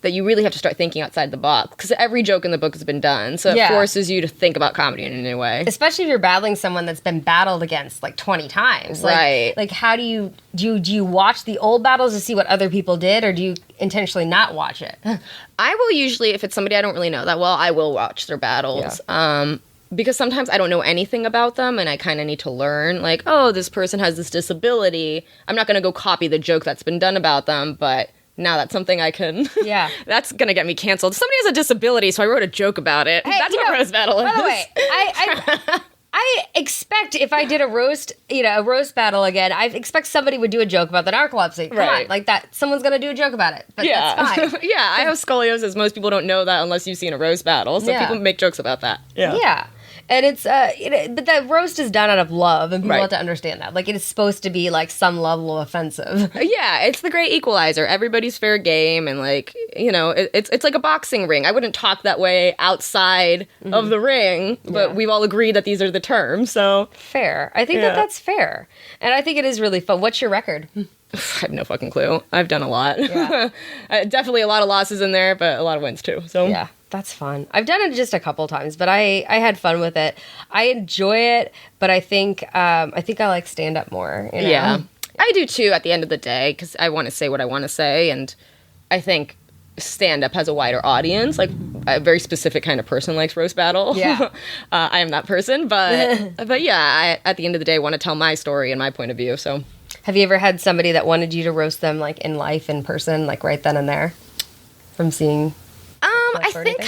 that you really have to start thinking outside the box. Because every joke in the book has been done. So it forces you to think about comedy in a new way. Especially if you're battling someone that's been battled against like 20 times. Right. Like how do you watch the old battles to see what other people did? Or do you intentionally not watch it? I will usually, if it's somebody I don't really know that well, I will watch their battles. Yeah. Because sometimes I don't know anything about them and I kind of need to learn. Like, oh, this person has this disability. I'm not going to go copy the joke that's been done about them, but now that's something I can. Yeah. That's going to get me canceled. Somebody has a disability, so I wrote a joke about it. Hey, that's what roast battle is. By the way, I expect if I did a roast battle again, I expect somebody would do a joke about the narcolepsy. Come on, like that. Someone's gonna do a joke about it. But that's fine. Yeah, I have scoliosis. Most people don't know that unless you've seen a roast battle. So people make jokes about that. Yeah. And it's, but the roast is done out of love, and people have to understand that. Like, it is supposed to be, like, some level of offensive. Yeah, it's the great equalizer. Everybody's fair game, and, like, you know, it's like a boxing ring. I wouldn't talk that way outside of the ring, but we've all agreed that these are the terms, so. Fair. I think that's fair. And I think it is really fun. What's your record? I have no fucking clue. I've done a lot. Yeah. Definitely a lot of losses in there, but a lot of wins, too, so. Yeah. That's fun. I've done it just a couple times, but I had fun with it. I enjoy it, but I think I like stand up more. You know? Yeah, I do too. At the end of the day, because I want to say what I want to say, and I think stand up has a wider audience. Like a very specific kind of person likes roast battle. Yeah, I am that person, but yeah, I at the end of the day want to tell my story and my point of view. So, have you ever had somebody that wanted you to roast them like in life, in person, like right then and there, from seeing? I think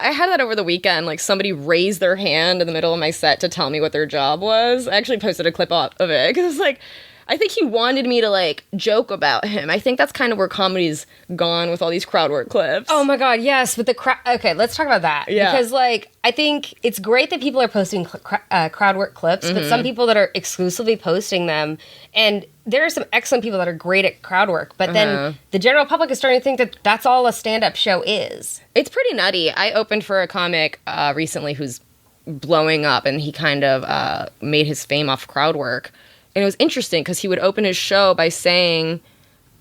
I had that over the weekend. Like somebody raised their hand in the middle of my set to tell me what their job was. I actually posted a clip of it because like I think he wanted me to like joke about him. I think that's kind of where comedy's gone with all these crowd work clips. Oh my god, yes, with the crowd. Okay, let's talk about that. Yeah, because like I think it's great that people are posting crowd work clips, but some people that are exclusively posting them, and there are some excellent people that are great at crowd work, but then the general public is starting to think that that's all a stand-up show is. It's pretty nutty. I opened for a comic recently who's blowing up, and he kind of made his fame off crowd work. And it was interesting because he would open his show by saying,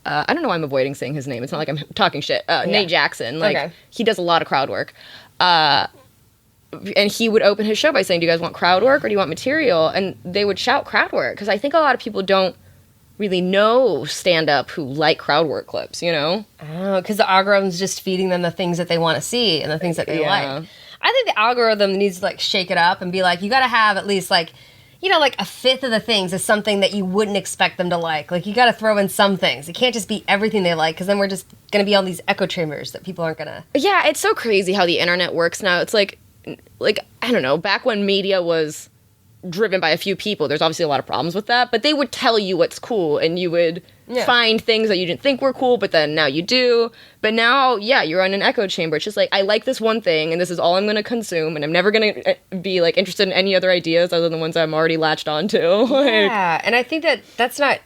I don't know why I'm avoiding saying his name. It's not like I'm talking shit. Nate Jackson. Like, he does a lot of crowd work. And he would open his show by saying, do you guys want crowd work or do you want material? And they would shout crowd work because I think a lot of people don't really know stand-up who like crowd work clips, you know? Oh, because the algorithm's just feeding them the things that they want to see and the things that they like. I think the algorithm needs to, like, shake it up and be like, you got to have at least, like, you know, like a fifth of the things is something that you wouldn't expect them to like. Like, you got to throw in some things. It can't just be everything they like, because then we're just going to be all these echo chambers that people aren't going to... Yeah, it's so crazy how the internet works now. It's like, I don't know, back when media was driven by a few people, there's obviously a lot of problems with that, but they would tell you what's cool, and you would find things that you didn't think were cool, but then now you do. But now, you're on an echo chamber. It's just like, I like this one thing, and this is all I'm going to consume, and I'm never going to be, like, interested in any other ideas other than the ones I'm already latched onto. Yeah, and I think that that's not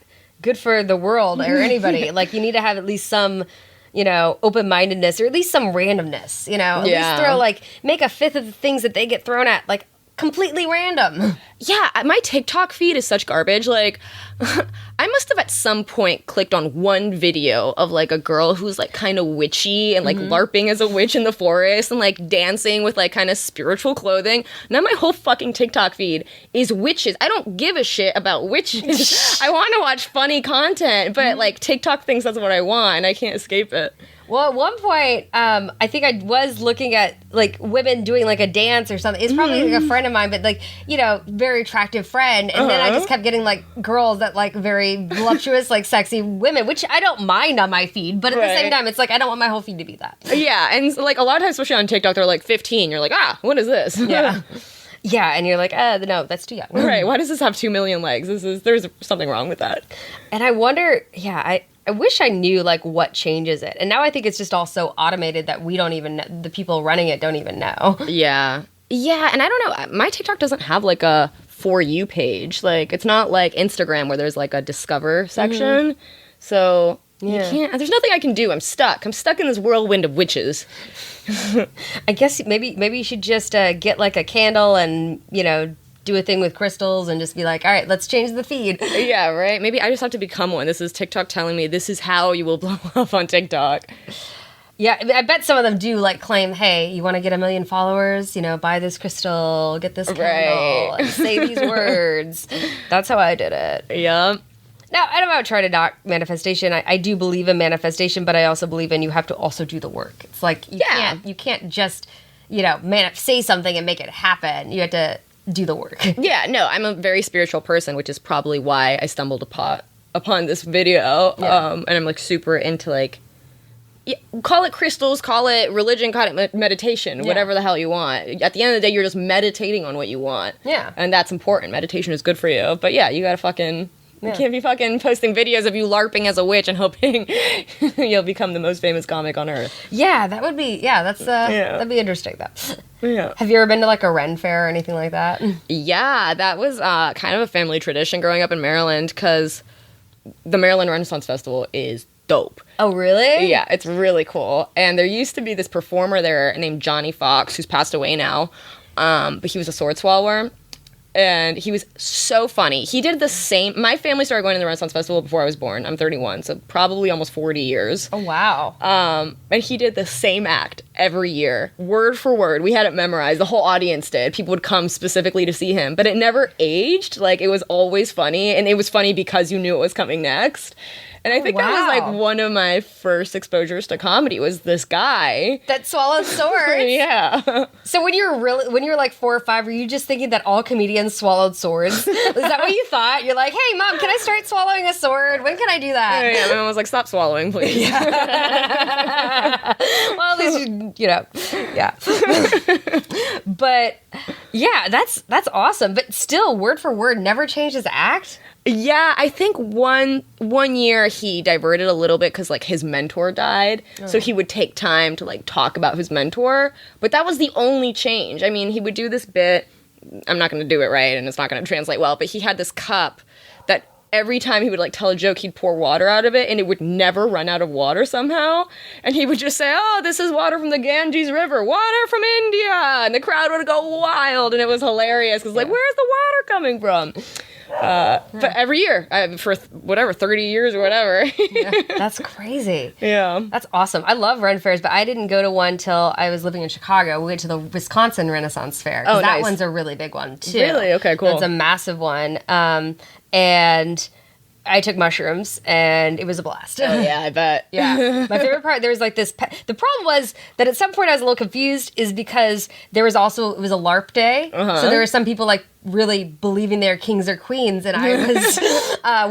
good for the world or anybody. Like, you need to have at least some... you know, open-mindedness, or at least some randomness, you know? At least throw, like, make a fifth of the things that they get thrown at, like, completely random. Yeah, my TikTok feed is such garbage. Like, I must have at some point clicked on one video of, like, a girl who's, like, kind of witchy and, like, LARPing as a witch in the forest and, like, dancing with, like, kind of spiritual clothing. Now my whole fucking TikTok feed is witches. I don't give a shit about witches. I want to watch funny content, but, like, TikTok thinks that's what I want, and I can't escape it. Well, at one point, I think I was looking at, like, women doing, like, a dance or something. It's probably, like, a friend of mine, but, like, you know, very attractive friend. And then I just kept getting, like, girls that, like, very voluptuous, like, sexy women, which I don't mind on my feed. But at the same time, it's like, I don't want my whole feed to be that. Yeah, and, like, a lot of times, especially on TikTok, they're, like, 15. You're like, what is this? Yeah. Yeah, and you're like, no, that's too young. Right, why does this have 2 million likes? There's something wrong with that. And I wonder, I wish I knew, like, what changes it. And now I think it's just all so automated that we don't even know, the people running it don't even know. Yeah. Yeah, and I don't know, my TikTok doesn't have, like, a For You page. Like, it's not like Instagram where there's, like, a Discover section. So, you can't, there's nothing I can do. I'm stuck in this whirlwind of witches. I guess maybe you should just get, like, a candle and, you know, do a thing with crystals and just be like, all right, let's change the feed. Yeah, right? Maybe I just have to become one. This is TikTok telling me this is how you will blow up on TikTok. Yeah, I bet some of them do, like, claim, hey, you want to get 1 million followers? You know, buy this crystal, get this candle, and say these words. That's how I did it. Yeah. Now, I don't know, try to knock manifestation. I do believe in manifestation, but I also believe in you have to also do the work. It's like, you can't just, you know, say something and make it happen. You have to do the work. Yeah, no, I'm a very spiritual person, which is probably why I stumbled upon this video. Yeah. And I'm, like, super into, like, call it crystals, call it religion, call it meditation, whatever the hell you want. At the end of the day, you're just meditating on what you want. Yeah. And that's important. Meditation is good for you. But yeah, you gotta fucking... You can't be fucking posting videos of you LARPing as a witch and hoping you'll become the most famous comic on earth. Yeah, that would be... Yeah, that's... That'd be interesting, though. Yeah. Have you ever been to, like, a Renfair or anything like that? Yeah, that was kind of a family tradition growing up in Maryland, because the Maryland Renaissance Festival is dope. Oh, really? Yeah, it's really cool. And there used to be this performer there named Johnny Fox, who's passed away now, but he was a sword swallower. And he was so funny. He did the same... My family started going to the Renaissance Festival before I was born. I'm 31, so probably almost 40 years. Oh, wow. And he did the same act every year, word for word. We had it memorized. The whole audience did. People would come specifically to see him. But it never aged. Like, it was always funny. And it was funny because you knew it was coming next. And I think that was, like, one of my first exposures to comedy was this guy. That swallowed swords? Yeah. So when you were like 4 or 5, were you just thinking that all comedians swallowed swords? Is that what you thought? You're like, hey, Mom, can I start swallowing a sword? When can I do that? Yeah, my mom was like, stop swallowing, please. Well, at least you know, yeah. But yeah, that's awesome. But still, word for word, never changed his act? Yeah, I think one year he diverted a little bit because, like, his mentor died. Oh. So he would take time to, like, talk about his mentor. But that was the only change. I mean, he would do this bit. I'm not going to do it right, and it's not going to translate well. But he had this cup that every time he would, like, tell a joke, he'd pour water out of it, and it would never run out of water somehow. And he would just say, oh, this is water from the Ganges River, water from India. And the crowd would go wild, and it was hilarious. Because, like, where's the water coming from? But every year, for 30 years or whatever. Yeah, that's crazy. Yeah. That's awesome. I love Ren Fairs, but I didn't go to one till I was living in Chicago. We went to the Wisconsin Renaissance Fair. Oh, that nice. one's a really big one, too. Really? Okay, cool. It's a massive one. And I took mushrooms, and it was a blast. Oh, yeah, I bet. Yeah. My favorite part, there was like this... The problem was that at some point I was a little confused is because it was a LARP day. Uh-huh. So there were some people like really believing they're kings or queens, and I was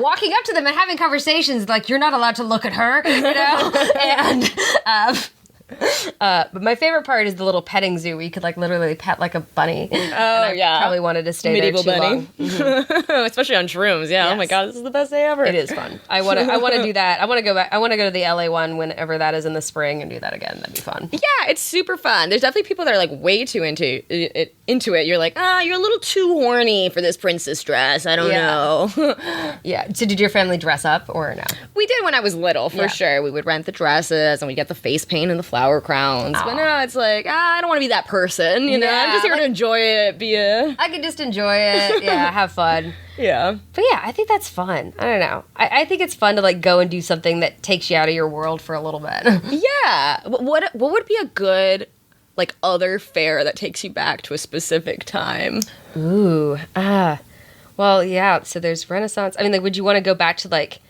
walking up to them and having conversations like, you're not allowed to look at her, you know? And... but my favorite part is the little petting zoo where you could like literally pet like a bunny. Oh, yeah. Probably wanted to stay Medieval there too bunny. long. Mm-hmm. Especially on shrooms. Yeah. Yes. Oh my God, this is the best day ever. It is fun. I want to do that. I want to go back. I want to go to the LA one whenever that is in the spring and do that again. That'd be fun. Yeah, it's super fun. There's definitely people that are like way too into it. You're like, you're a little too horny for this princess dress. I don't know. Yeah. So did your family dress up or no? We did when I was little, for sure. We would rent the dresses and we'd get the face paint and the flower crowns. But now it's like, I don't want to be that person, you know? I'm just here to enjoy it, I could just enjoy it, have fun. Yeah. But yeah, I think that's fun. I don't know. I think it's fun to like go and do something that takes you out of your world for a little bit. Yeah. What would be a good, like, other fair that takes you back to a specific time? Ooh. Well, yeah, so there's Renaissance. I mean, like, would you want to go back to like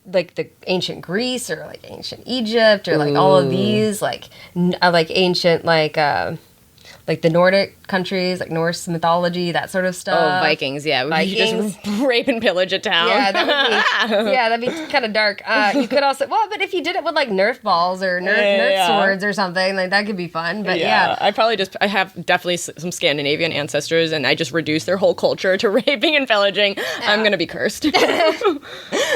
the ancient Greece or like ancient Egypt or like all of these like ancient like the Nordic countries, like Norse mythology, that sort of stuff. Oh, Vikings, yeah. Vikings. Just rape and pillage a town. Yeah, that'd be kind of dark. You could also, but if you did it with like Nerf balls or Nerf swords or something, like that could be fun. But yeah. I have definitely some Scandinavian ancestors, and I just reduced their whole culture to raping and pillaging. Yeah. I'm gonna be cursed.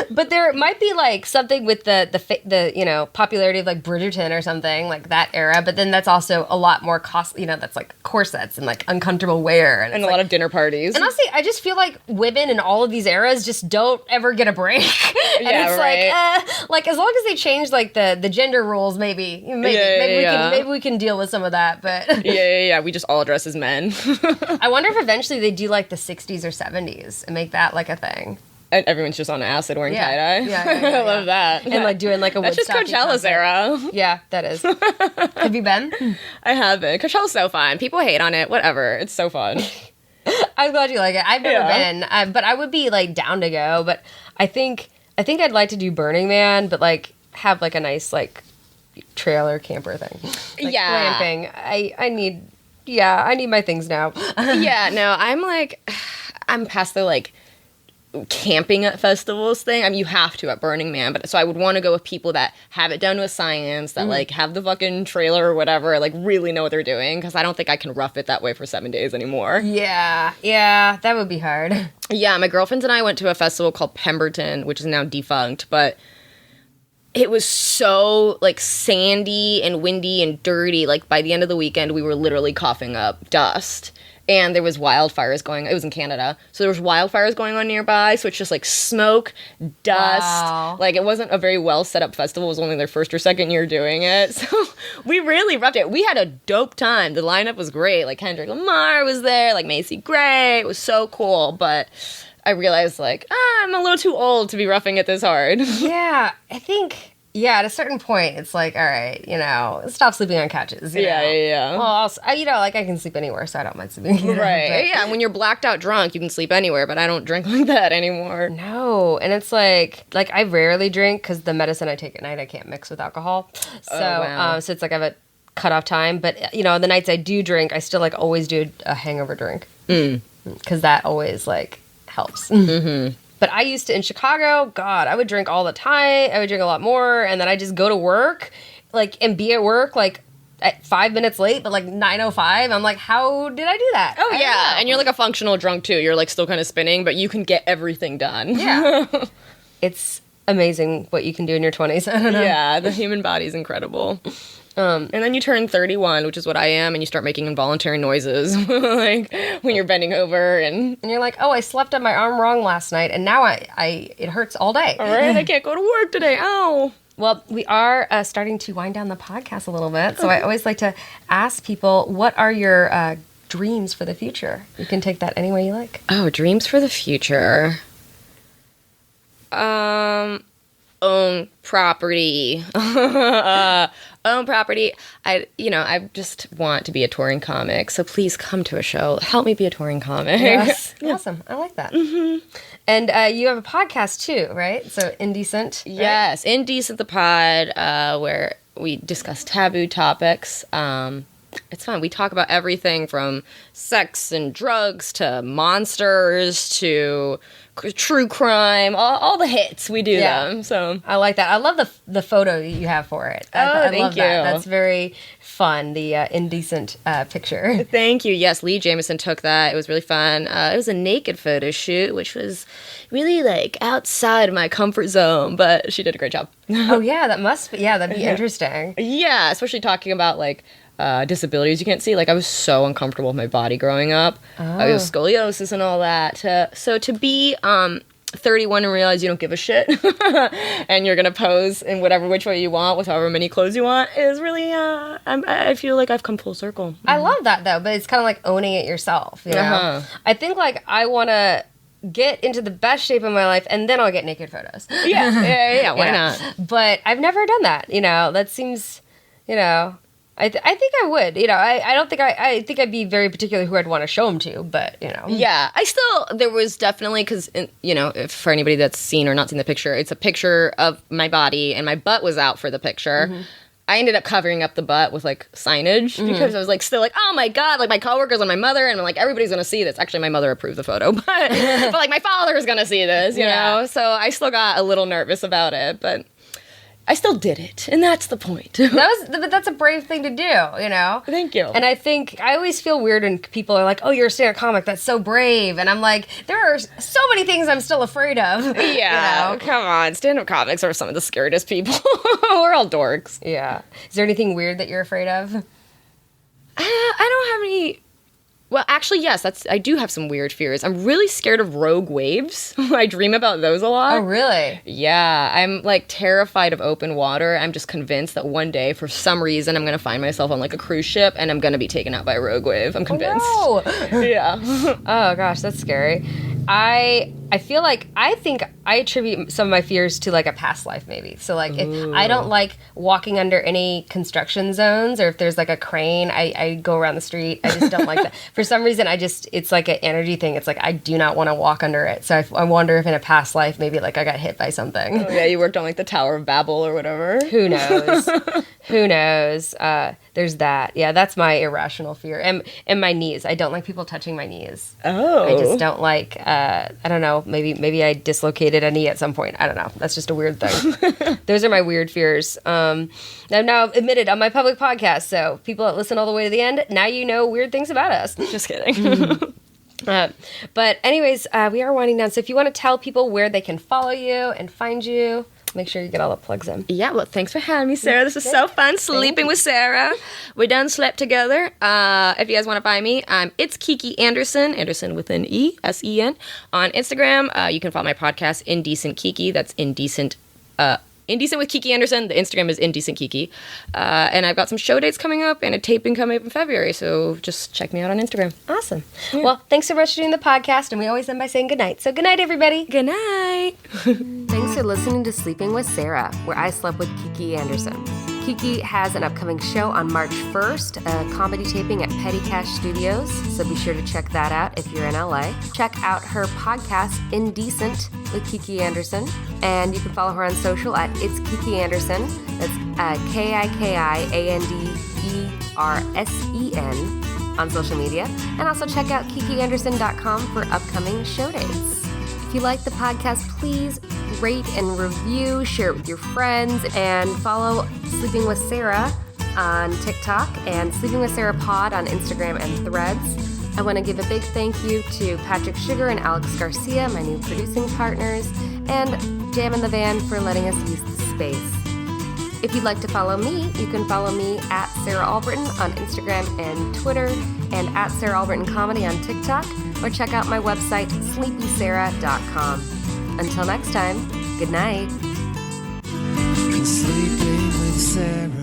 But there might be like something with the popularity of like Bridgerton or something like that era. But then that's also a lot more costly. That's like corsets and like uncomfortable wear and a lot of dinner parties. And honestly, I just feel like women in all of these eras just don't ever get a break. And it's right. Like as long as they change like the gender rules, maybe we can deal with some of that. But yeah, we just all dress as men. I wonder if eventually they do like the 60s or 70s and make that like a thing. And everyone's just on acid wearing tie-dye. Yeah, I love that. And like doing like a That's just Coachella's era. Yeah, that is. Have you been? I have been. Coachella's so fun. People hate on it. Whatever. It's so fun. I'm glad you like it. I've never been, but I would be like down to go. But I think I'd like to do Burning Man, but like have like a nice like trailer camper thing. Like, glamping. I need my things now. Yeah, no, I'm past the like camping at festivals thing. I mean, you have to at Burning Man, but so I would want to go with people that have it down to a science, that like have the fucking trailer or whatever, like really know what they're doing, because I don't think I can rough it that way for 7 days anymore. Yeah, that would be hard. Yeah, my girlfriends and I went to a festival called Pemberton, which is now defunct, but it was so like sandy and windy and dirty. Like by the end of the weekend, we were literally coughing up dust. And there was wildfires going. It was in Canada, so there was wildfires going on nearby. So it's just like smoke, dust. Wow. Like it wasn't a very well set up festival. It was only their first or second year doing it, so we really roughed it. We had a dope time. The lineup was great. Like Kendrick Lamar was there. Like Macy Gray. It was so cool. But I realized like I'm a little too old to be roughing it this hard. Yeah, I think. Yeah, at a certain point, it's like, all right, stop sleeping on couches. You know? Yeah. Well, also, like I can sleep anywhere, so I don't mind sleeping. Right. But, yeah, when you're blacked out drunk, you can sleep anywhere, but I don't drink like that anymore. No, and it's like I rarely drink because the medicine I take at night I can't mix with alcohol. So, wow. So it's like I have a cutoff time. But the nights I do drink, I still like always do a hangover drink because that always like helps. Mm-hmm. But I used to, in Chicago, God, I would drink all the time. I would drink a lot more. And then I just go to work, and be at work, at 5 minutes late, but 9:05. I'm like, how did I do that? Oh, yeah. And you're like a functional drunk, too. You're still kind of spinning, but you can get everything done. Yeah. It's amazing what you can do in your 20s. I don't know. Yeah, the human body's incredible. And then you turn 31, which is what I am, and you start making involuntary noises, like when you're bending over, and you're like, oh, I slept on my arm wrong last night, and now it hurts all day. All right, I can't go to work today. Ow. Well, we are starting to wind down the podcast a little bit, so I always like to ask people, what are your dreams for the future? You can take that any way you like. Oh, dreams for the future. Own property. Own property. I just want to be a touring comic, so please come to a show. Help me be a touring comic. Yes. Awesome. I like that. Mm-hmm. And you have a podcast too, right? So Indecent. Right? Yes, Indecent the Pod, where we discuss taboo topics. It's fun. We talk about everything from sex and drugs to monsters to true crime, all the hits. We do them. So I like that. I love the photo you have for it. I thank love you. That. That's very fun. The Indecent picture. Thank you. Yes, Lee Jameson took that. It was really fun. It was a naked photo shoot, which was really outside of my comfort zone, but she did a great job. Oh yeah, that'd be interesting. Yeah, especially talking about disabilities you can't see. I was so uncomfortable with my body growing up. I was scoliosis and all that. So to be 31 and realize you don't give a shit and you're gonna pose in whatever which way you want with however many clothes you want is really I feel like I've come full circle. I love that though, but it's kind of like owning it yourself. I think I want to get into the best shape of my life and then I'll get naked photos. Yeah. Why not? But I've never done that. That seems. I think I would. I don't think I think I'd be very particular who I'd want to show them to, but Yeah, there was definitely, because if for anybody that's seen or not seen the picture, it's a picture of my body and my butt was out for the picture. Mm-hmm. I ended up covering up the butt with signage because I was still oh my god, my coworkers and my mother, and I'm everybody's gonna see this. Actually, my mother approved the photo, but my father is gonna see this, you know. So I still got a little nervous about it, but I still did it, and that's the point. But that's a brave thing to do, Thank you. And I always feel weird when people are like, "Oh, you're a stand-up comic. That's so brave." And I'm like, there are so many things I'm still afraid of. Yeah, come on. Stand-up comics are some of the scariest people. We're all dorks. Yeah. Is there anything weird that you're afraid of? I don't have any. Well, actually, yes, I do have some weird fears. I'm really scared of rogue waves. I dream about those a lot. Oh, really? Yeah, I'm terrified of open water. I'm just convinced that one day, for some reason, I'm going to find myself on a cruise ship and I'm going to be taken out by a rogue wave. I'm convinced. Oh, no. Yeah. Oh, gosh, that's scary. I feel I think I attribute some of my fears to a past life maybe. So if I don't like walking under any construction zones, or if there's a crane, I go around the street. I just don't like that. For some reason, it's an energy thing. It's I do not want to walk under it. So I wonder if in a past life maybe I got hit by something. Oh, yeah, you worked on the Tower of Babel or whatever. Who knows? Who knows? There's that. Yeah, that's my irrational fear. And my knees. I don't like people touching my knees. Oh. I just don't like, I don't know, maybe I dislocated a knee at some point. I don't know. That's just a weird thing. Those are my weird fears. I'm now admitted on my public podcast, so people that listen all the way to the end, now you know weird things about us. Just kidding. But anyways, we are winding down. So if you want to tell people where they can follow you and find you, make sure you get all the plugs in. Yeah, well, thanks for having me, Sarah. This was so fun, sleeping with Sarah. We done slept together. If you guys want to find me, it's Kiki Andersen, Andersen with an E, S-E-N, on Instagram. You can follow my podcast, Indecent Kiki. That's Indecent with Kiki Andersen. The Instagram is Indecent Kiki. And I've got some show dates coming up and a taping coming up in February, so just check me out on Instagram. Awesome. Yeah. Well, thanks so much for doing the podcast, and we always end by saying goodnight. So goodnight, everybody. Good night. Thanks for listening to Sleeping with Sarah, where I slept with Kiki Andersen. Kiki has an upcoming show on March 1st, a comedy taping at Petty Cash Studios, so be sure to check that out if you're in LA. Check out her podcast, Indecent with Kiki Andersen, and you can follow her on social at It's Kiki Andersen. That's KIKIANDERSEN on social media, and also check out KikiAndersen.com for upcoming show dates. If you like the podcast, please rate and review, share it with your friends, and follow Sleeping with Sarah on TikTok and Sleeping with Sarah Pod on Instagram and Threads. I want to give a big thank you to Patrick Sugar and Alex Garcia, my new producing partners, and Jam in the Van for letting us use the space. If you'd like to follow me, you can follow me at Sarah Albritton on Instagram and Twitter, and at Sarah Albritton Comedy on TikTok, or check out my website, sleepysarah.com. Until next time, good night. Sleeping with Sarah.